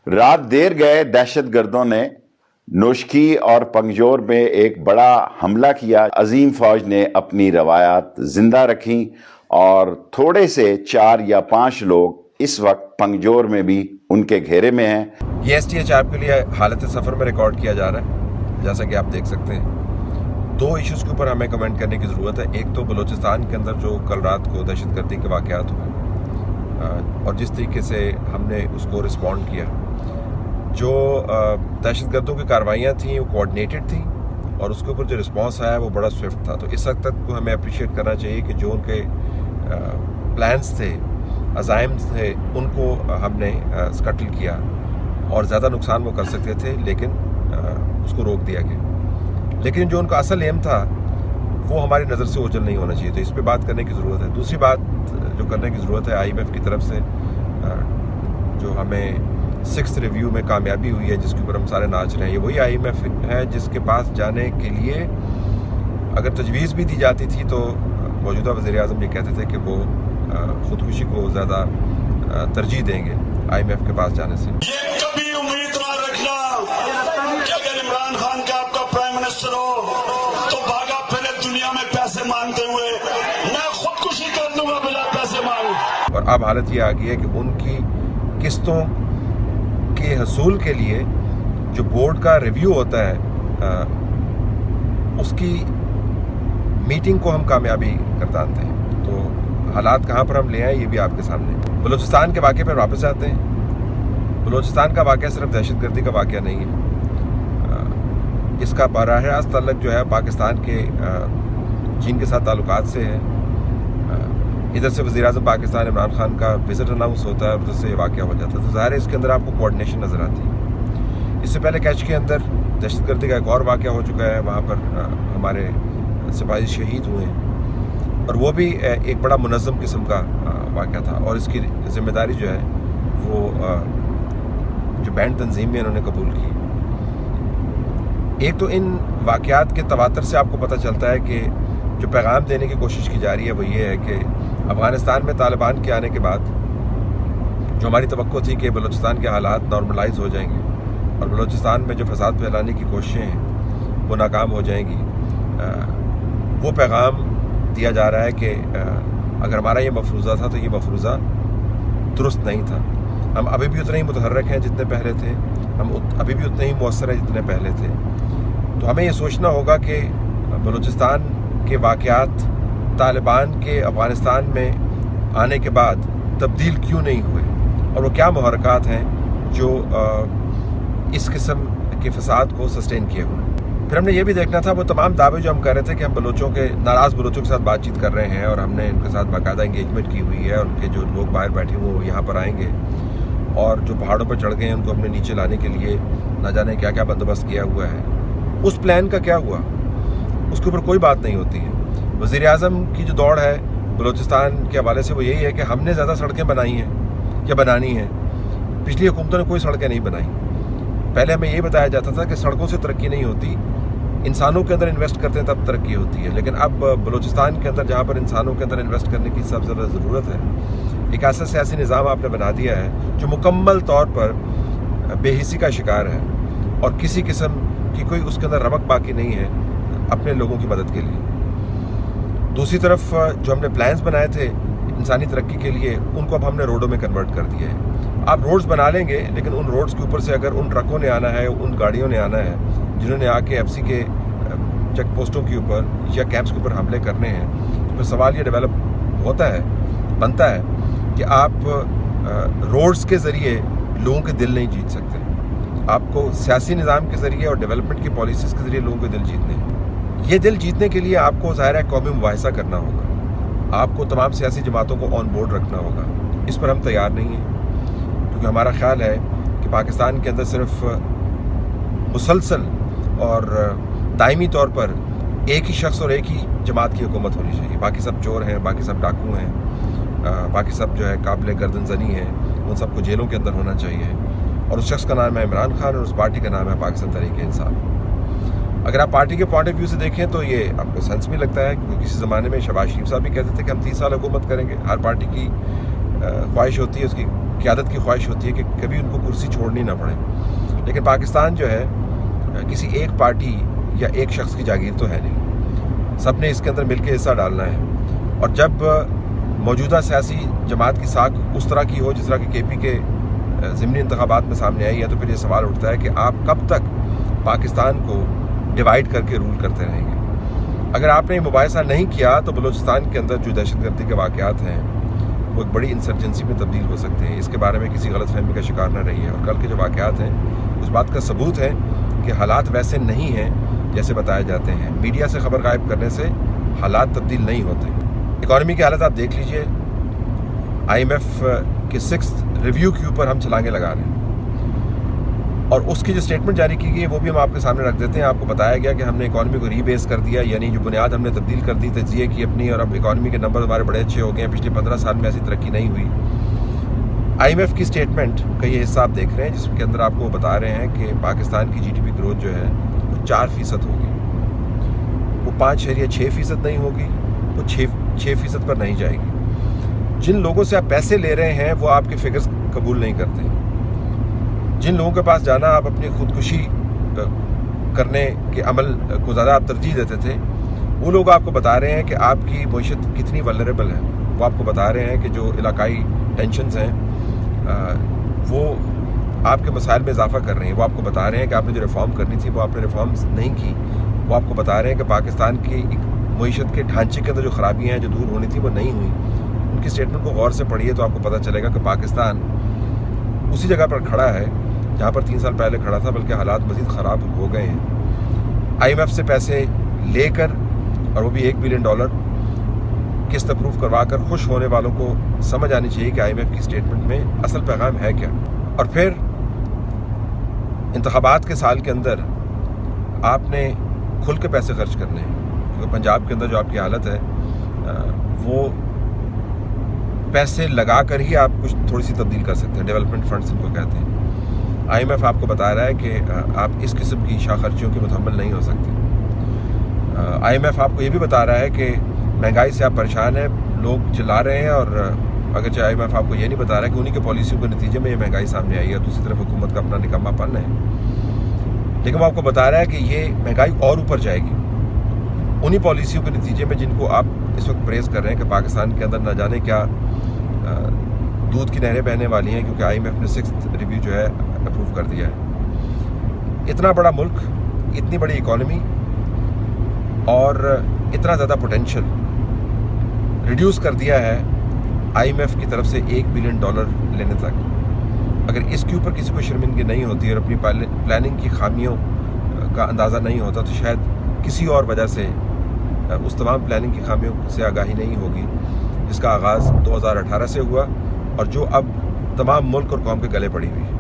رات دیر گئے دہشت گردوں نے نوشکی اور پنگجور میں ایک بڑا حملہ کیا. عظیم فوج نے اپنی روایات زندہ رکھیں اور تھوڑے سے 4 یا 5 لوگ اس وقت پنگجور میں بھی ان کے گھیرے میں ہیں. یہ ایس ٹی ایچ آپ کے لیے حالت سفر میں ریکارڈ کیا جا رہا ہے. جیسا کہ آپ دیکھ سکتے ہیں 2 ایشوز کے اوپر ہمیں کمنٹ کرنے کی ضرورت ہے. ایک تو بلوچستان کے اندر جو کل رات کو دہشت گردی کے واقعات ہوئے اور جس طریقے سے ہم نے اس کو رسپونڈ کیا. جو دہشت گردوں کی کاروائیاں تھیں وہ کوآرڈینیٹڈ تھیں اور اس کے اوپر جو رسپانس آیا وہ بڑا سوئفٹ تھا. تو اس حد تک کو ہمیں اپریشیٹ کرنا چاہیے کہ جو ان کے پلانز تھے، عزائم تھے، ان کو ہم نے سکٹل کیا اور زیادہ نقصان وہ کر سکتے تھے لیکن اس کو روک دیا گیا. لیکن جو ان کا اصل ایم تھا وہ ہماری نظر سے اوجھل نہیں ہونا چاہیے. تو اس پہ بات کرنے کی ضرورت ہے. دوسری بات جو کرنے کی ضرورت ہے IMF کی طرف سے جو ہمیں 6th ریویو میں کامیابی ہوئی ہے جس کے اوپر ہم سارے ناچ رہے ہیں. یہ وہی IMF ہے جس کے پاس جانے کے لیے اگر تجویز بھی دی جاتی تھی تو موجودہ وزیر اعظم یہ کہتے تھے کہ وہ خودکشی کو زیادہ ترجیح دیں گے IMF کے پاس جانے سے. یہ کبھی امید نہ رکھنا کہ اگر عمران خان کا آپ کا پرائم منسٹر ہو تو بھاگا پھرے دنیا میں پیسے مانگتے ہوئے میں خودکشی کر دوں گا بلا پیسے مانگ. اور اب حالت یہ آ گئی ہے کہ ان کی قسطوں کے حصول کے لیے جو بورڈ کا ریویو ہوتا ہے اس کی میٹنگ کو ہم کامیابی گردانتے ہیں. تو حالات کہاں پر ہم لے آئیں یہ بھی آپ کے سامنے. بلوچستان کے واقعے پر واپس آتے ہیں. بلوچستان کا واقعہ صرف دہشت گردی کا واقعہ نہیں ہے. اس کا براہ راست تعلق جو ہے پاکستان کے چین کے ساتھ تعلقات سے ہے. ادھر سے وزیر اعظم پاکستان عمران خان کا وزٹ اناؤنس ہوتا ہے اور ادھر سے یہ واقعہ ہو جاتا ہے. تو ظاہر ہے اس کے اندر آپ کو کوآرڈینیشن نظر آتی ہے. اس سے پہلے کیچ کے اندر دہشت گردی کا ایک اور واقعہ ہو چکا ہے. وہاں پر ہمارے سپاہی شہید ہوئے ہیں اور وہ بھی ایک بڑا منظم قسم کا واقعہ تھا اور اس کی ذمہ داری جو ہے وہ جو بینڈ تنظیم میں انہوں نے قبول کی. ایک تو ان واقعات کے تواتر سے آپ کو پتہ چلتا ہے کہ جو پیغام دینے کی کوشش کی جا رہی ہے وہ یہ ہے کہ افغانستان میں طالبان کے آنے کے بعد جو ہماری توقع تھی کہ بلوچستان کے حالات نارملائز ہو جائیں گے اور بلوچستان میں جو فساد پھیلانے کی کوششیں ہیں وہ ناکام ہو جائیں گی، وہ پیغام دیا جا رہا ہے کہ اگر ہمارا یہ مفروضہ تھا تو یہ مفروضہ درست نہیں تھا. ہم ابھی بھی اتنے ہی متحرک ہیں جتنے پہلے تھے، ہم ابھی بھی اتنے ہی مؤثر ہیں جتنے پہلے تھے. تو ہمیں یہ سوچنا ہوگا کہ بلوچستان کے واقعات طالبان کے افغانستان میں آنے کے بعد تبدیل کیوں نہیں ہوئے اور وہ کیا محرکات ہیں جو اس قسم کے فساد کو سسٹین کیے ہوئے. پھر ہم نے یہ بھی دیکھنا تھا وہ تمام دعوے جو ہم کر رہے تھے کہ ہم بلوچوں کے ناراض بلوچوں کے ساتھ بات چیت کر رہے ہیں اور ہم نے ان کے ساتھ باقاعدہ انگیجمنٹ کی ہوئی ہے اور ان کے جو لوگ باہر بیٹھے ہوئے وہ یہاں پر آئیں گے اور جو پہاڑوں پر چڑھ گئے ہیں ان کو ہم نے نیچے لانے کے لیے نہ جانے کیا کیا بندوبست کیا ہوا ہے. اس پلان کا کیا ہوا؟ اس کے اوپر کوئی بات نہیں ہوتی ہے. وزیر اعظم کی جو دوڑ ہے بلوچستان کے حوالے سے وہ یہی ہے کہ ہم نے زیادہ سڑکیں بنائی ہیں یا بنانی ہیں. پچھلی حکومتوں نے کوئی سڑکیں نہیں بنائی. پہلے ہمیں یہ بتایا جاتا تھا کہ سڑکوں سے ترقی نہیں ہوتی، انسانوں کے اندر انویسٹ کرتے ہیں تب ترقی ہوتی ہے. لیکن اب بلوچستان کے اندر جہاں پر انسانوں کے اندر انویسٹ کرنے کی سب سے زیادہ ضرورت ہے، ایک ایسا سیاسی نظام آپ نے بنا دیا ہے جو مکمل طور پر بے حسی کا شکار ہے اور کسی قسم کی کوئی اس کے اندر رمق باقی نہیں ہے اپنے لوگوں کی مدد کے لیے. دوسری طرف جو ہم نے پلانز بنائے تھے انسانی ترقی کے لیے ان کو اب ہم نے روڈوں میں کنورٹ کر دیا ہے. آپ روڈز بنا لیں گے لیکن ان روڈز کے اوپر سے اگر ان ٹرکوں نے آنا ہے، ان گاڑیوں نے آنا ہے جنہوں نے آ کے FCC کے چیک پوسٹوں کے اوپر یا کیمپس کے اوپر حملے کرنے ہیں، تو پھر سوال یہ ڈیولپ بنتا ہے کہ آپ روڈز کے ذریعے لوگوں کے دل نہیں جیت سکتے. آپ کو سیاسی نظام کے ذریعے اور ڈیولپمنٹ کی پالیسیز کے ذریعے لوگوں کے دل جیتنے ہیں. یہ دل جیتنے کے لیے آپ کو ظاہر ہے قومی مباحثہ کرنا ہوگا. آپ کو تمام سیاسی جماعتوں کو آن بورڈ رکھنا ہوگا. اس پر ہم تیار نہیں ہیں کیونکہ ہمارا خیال ہے کہ پاکستان کے اندر صرف مسلسل اور دائمی طور پر ایک ہی شخص اور ایک ہی جماعت کی حکومت ہونی چاہیے. باقی سب چور ہیں، باقی سب ڈاکو ہیں، باقی سب جو ہے قابل گردن زنی ہیں. ان سب کو جیلوں کے اندر ہونا چاہیے اور اس شخص کا نام ہے عمران خان اور اس پارٹی کا نام ہے پاکستان تحریک انصاف. اگر آپ پارٹی کے پوائنٹ آف ویو سے دیکھیں تو یہ آپ کو سینس بھی لگتا ہے کیونکہ کسی زمانے میں شہباز شریف صاحب بھی کہتے تھے کہ ہم 30 سال حکومت کریں گے. ہر پارٹی کی خواہش ہوتی ہے اس کی قیادت کی خواہش ہوتی ہے کہ کبھی ان کو کرسی چھوڑنی نہ پڑے. لیکن پاکستان جو ہے کسی ایک پارٹی یا ایک شخص کی جاگیر تو ہے نہیں. سب نے اس کے اندر مل کے حصہ ڈالنا ہے. اور جب موجودہ سیاسی جماعت کی ساکھ اس طرح کی ہو جس طرح کہ KP کے ضمنی انتخابات میں سامنے آئی ہے، تو پھر یہ سوال اٹھتا ہے کہ آپ کب تک پاکستان کو ڈیوائیڈ کر کے رول کرتے رہیں گے. اگر آپ نے یہ مباحثہ نہیں کیا تو بلوچستان کے اندر جو دہشت گردی کے واقعات ہیں وہ ایک بڑی انسرجنسی میں تبدیل ہو سکتے ہیں. اس کے بارے میں کسی غلط فہمی کا شکار نہ رہیے. اور کل کے جو واقعات ہیں اس بات کا ثبوت ہے کہ حالات ویسے نہیں ہیں جیسے بتائے جاتے ہیں. میڈیا سے خبر غائب کرنے سے حالات تبدیل نہیں ہوتے. اکانومی کی حالت آپ دیکھ لیجئے. IMF کے 6th ریویو کے اوپر ہم چھلانگیں لگا رہے ہیں، اور اس کی جو اسٹیٹمنٹ جاری کی گئی ہے وہ بھی ہم آپ کے سامنے رکھ دیتے ہیں. آپ کو بتایا گیا کہ ہم نے اکانومی کو ری بیس کر دیا، یعنی جو بنیاد ہم نے تبدیل کر دی تجزیے کی اپنی، اور اب اکانومی کے نمبر ہمارے بڑے اچھے ہو گئے ہیں. پچھلے 15 سال میں ایسی ترقی نہیں ہوئی. IMF کی اسٹیٹمنٹ کا یہ حصہ آپ دیکھ رہے ہیں جس کے اندر آپ کو بتا رہے ہیں کہ پاکستان کی GDP گروتھ جو ہے وہ 4% ہوگی. وہ 5.6% نہیں ہوگی، وہ 6% پر نہیں جائے گی. جن لوگوں سے آپ پیسے لے رہے ہیں وہ آپ کے فگرز قبول نہیں کرتے. جن لوگوں کے پاس جانا آپ اپنی خودکشی کرنے کے عمل کو زیادہ آپ ترجیح دیتے تھے، وہ لوگ آپ کو بتا رہے ہیں کہ آپ کی معیشت کتنی ولنریبل ہے. وہ آپ کو بتا رہے ہیں کہ جو علاقائی ٹینشنز ہیں وہ آپ کے مسائل میں اضافہ کر رہی ہیں. وہ آپ کو بتا رہے ہیں کہ آپ نے جو ریفارم کرنی تھی وہ آپ نے ریفارمز نہیں کی. وہ آپ کو بتا رہے ہیں کہ پاکستان کی ایک معیشت کے ڈھانچے کے اندر جو خرابیاں ہیں جو دور ہونی تھی وہ نہیں ہوئی. ان کی اسٹیٹمنٹ کو غور سے پڑھیے تو آپ کو پتہ چلے گا کہ پاکستان اسی جگہ پر کھڑا ہے جہاں پر 3 سال پہلے کھڑا تھا، بلکہ حالات مزید خراب ہو گئے ہیں. IMF سے پیسے لے کر، اور وہ بھی $1 بلین قسط اپروو کروا کر، خوش ہونے والوں کو سمجھ آنی چاہیے کہ IMF کی اسٹیٹمنٹ میں اصل پیغام ہے کیا. اور پھر انتخابات کے سال کے اندر آپ نے کھل کے پیسے خرچ کرنے ہیں، کیونکہ پنجاب کے اندر جو آپ کی حالت ہے وہ پیسے لگا کر ہی آپ کچھ تھوڑی سی تبدیل کر سکتے ہیں. ڈیولپمنٹ فنڈز ان کو کہتے ہیں. IMF آپ کو بتا رہا ہے کہ آپ اس قسم کی شاہ خرچیوں کے متحمل نہیں ہو سکتے. IMF آپ کو یہ بھی بتا رہا ہے کہ مہنگائی سے آپ پریشان ہیں، لوگ چلا رہے ہیں، اور اگرچہ IMF آپ کو یہ نہیں بتا رہا ہے کہ انہی کے پالیسیوں کے نتیجے میں یہ مہنگائی سامنے آئی ہے، اور دوسری طرف حکومت کا اپنا نکمہ پن ہے. لیکن وہ آپ کو بتا رہا ہے کہ یہ مہنگائی اور اوپر جائے گی انہی پالیسیوں کے نتیجے میں جن کو آپ اس وقت پریز کر رہے ہیں کہ پاکستان کے اندر نہ جانے کیا دودھ کی نہریں بہنے والی ہیں، کیونکہ IMF نے 6th ریویو جو ہے اپروو کر دیا ہے. اتنا بڑا ملک، اتنی بڑی اکانومی اور اتنا زیادہ پوٹینشل ریڈیوس کر دیا ہے IMF کی طرف سے $1 بلین لینے تک. اگر اس کے اوپر کسی کو شرمندگی نہیں ہوتی اور اپنی پلاننگ کی خامیوں کا اندازہ نہیں ہوتا تو شاید کسی اور وجہ سے اس تمام پلاننگ کی خامیوں سے آگاہی نہیں ہوگی جس کا آغاز 2018 سے ہوا اور جو اب تمام ملک اور قوم کے گلے پڑی ہوئی ہے.